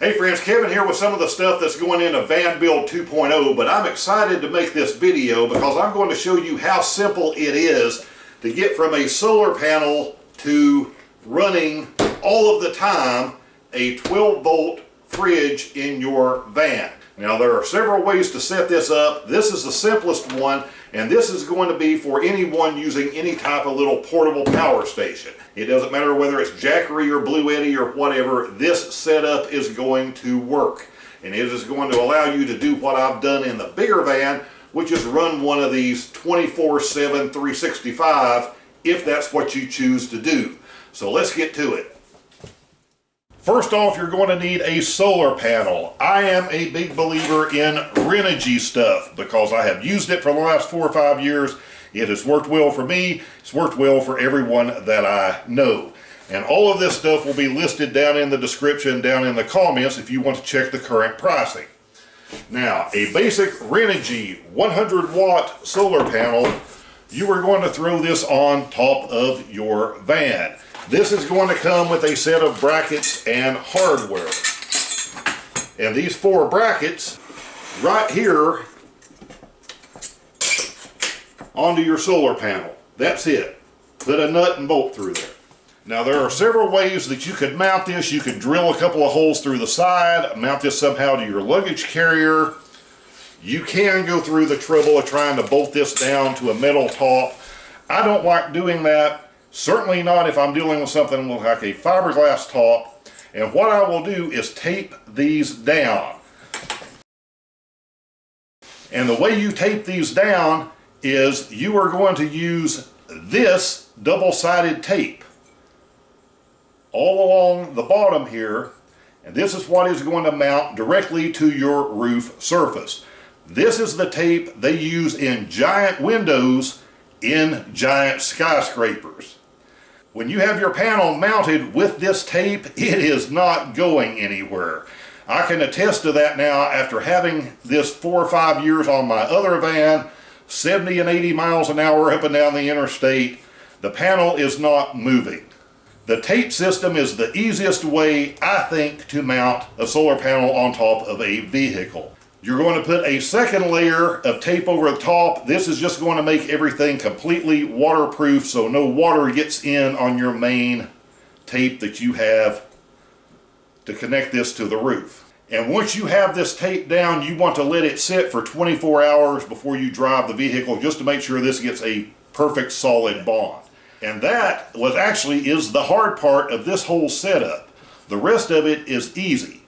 Hey friends, Kevin here with some of the stuff that's going into Van Build 2.0, but I'm excited to make this video because I'm going to show you how simple it is to get from a solar panel to running all of the time a 12-volt fridge in your van. Now there are several ways to set this up. This is the simplest one, and this is going to be for anyone using any type of little portable power station. It doesn't matter whether it's Jackery or Bluetti or whatever, this setup is going to work. And it is going to allow you to do what I've done in the bigger van, which is run one of these 24/7, 365, if that's what you choose to do. So let's get to it. First off, you're going to need a solar panel. I am a big believer in Renogy stuff because I have used it for the last 4 or 5 years. It has worked well for me. It's worked well for everyone that I know. And all of this stuff will be listed down in the description, down in the comments if you want to check the current pricing. Now, a basic Renogy 100-watt solar panel, you are going to throw this on top of your van. This is going to come with a set of brackets and hardware. And these 4 brackets right here onto your solar panel. That's it. Put a nut and bolt through there. Now there are several ways that you could mount this. You could drill a couple of holes through the side, mount this somehow to your luggage carrier. You can go through the trouble of trying to bolt this down to a metal top. I don't like doing that. Certainly not if I'm dealing with something like a fiberglass top. And what I will do is tape these down. And the way you tape these down is you are going to use this double-sided tape all along the bottom here, and this is what is going to mount directly to your roof surface. This is the tape they use in giant windows in giant skyscrapers. When you have your panel mounted with this tape, it is not going anywhere. I can attest to that now after having this 4 or 5 years on my other van, 70 and 80 miles an hour up and down the interstate. The panel is not moving. The tape system is the easiest way, I think, to mount a solar panel on top of a vehicle. You're going to put a second layer of tape over the top. This is just going to make everything completely waterproof so no water gets in on your main tape that you have to connect this to the roof. And once you have this tape down, you want to let it sit for 24 hours before you drive the vehicle just to make sure this gets a perfect solid bond. And that is the hard part of this whole setup. The rest of it is easy.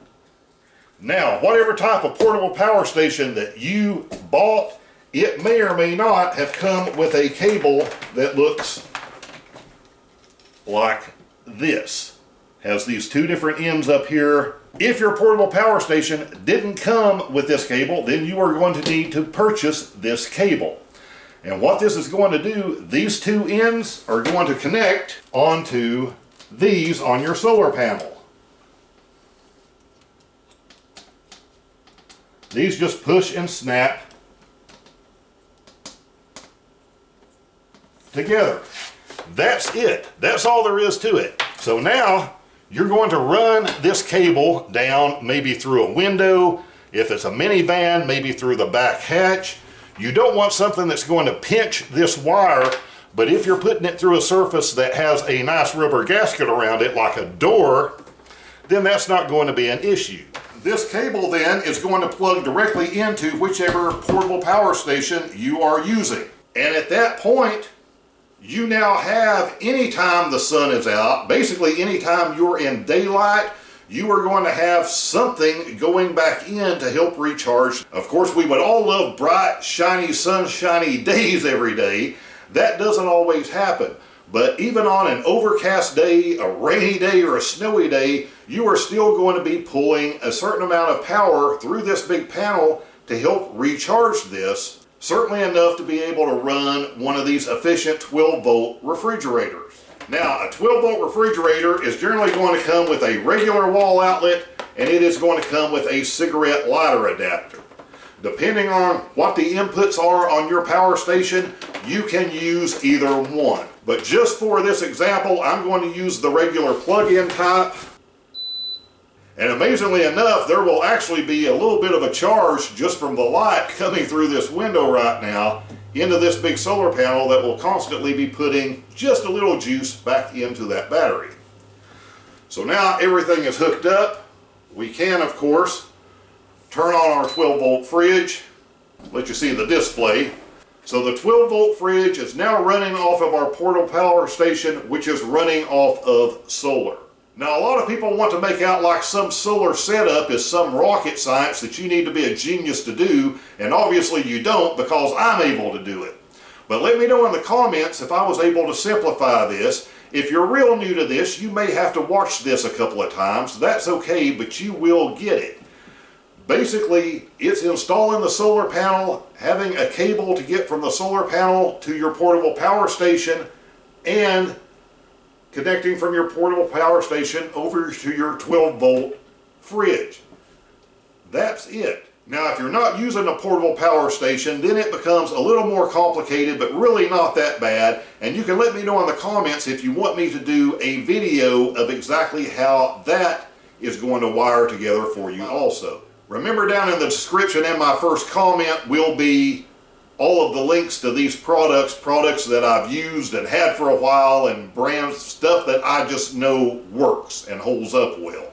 Now, whatever type of portable power station that you bought, it may or may not have come with a cable that looks like this. Has these 2 different ends up here. If your portable power station didn't come with this cable, then you are going to need to purchase this cable. And what this is going to do, these 2 ends are going to connect onto these on your solar panel. These just push and snap together. That's it. That's all there is to it. So now you're going to run this cable down maybe through a window. If it's a minivan, maybe through the back hatch. You don't want something that's going to pinch this wire, but if you're putting it through a surface that has a nice rubber gasket around it, like a door, then that's not going to be an issue. This cable then is going to plug directly into whichever portable power station you are using. And at that point, you now have, anytime the sun is out, basically anytime you're in daylight, you are going to have something going back in to help recharge. Of course, we would all love bright, shiny, sunshiny days every day. That doesn't always happen. But even on an overcast day, a rainy day, or a snowy day, you are still going to be pulling a certain amount of power through this big panel to help recharge this, certainly enough to be able to run one of these efficient 12-volt refrigerators. Now, a 12-volt refrigerator is generally going to come with a regular wall outlet, and it is going to come with a cigarette lighter adapter. Depending on what the inputs are on your power station, you can use either one. But just for this example, I'm going to use the regular plug-in type. And amazingly enough, there will actually be a little bit of a charge just from the light coming through this window right now into this big solar panel that will constantly be putting just a little juice back into that battery. So now everything is hooked up. We can, of course, turn on our 12-volt fridge. Let you see the display. So the 12-volt fridge is now running off of our portable power station, which is running off of solar. Now, a lot of people want to make out like some solar setup is some rocket science that you need to be a genius to do, and obviously you don't, because I'm able to do it. But let me know in the comments if I was able to simplify this. If you're real new to this, you may have to watch this a couple of times. That's okay, but you will get it. Basically, it's installing the solar panel, having a cable to get from the solar panel to your portable power station, and connecting from your portable power station over to your 12-volt fridge. That's it. Now, if you're not using a portable power station, then it becomes a little more complicated, but really not that bad. And you can let me know in the comments if you want me to do a video of exactly how that is going to wire together for you also. Remember, down in the description in my first comment will be all of the links to these products that I've used and had for a while, and brands, stuff that I just know works and holds up well.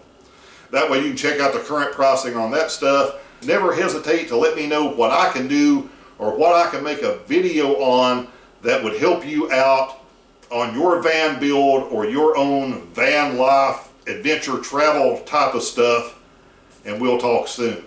That way you can check out the current pricing on that stuff. Never hesitate to let me know what I can do or what I can make a video on that would help you out on your van build or your own van life, adventure, travel type of stuff, and we'll talk soon.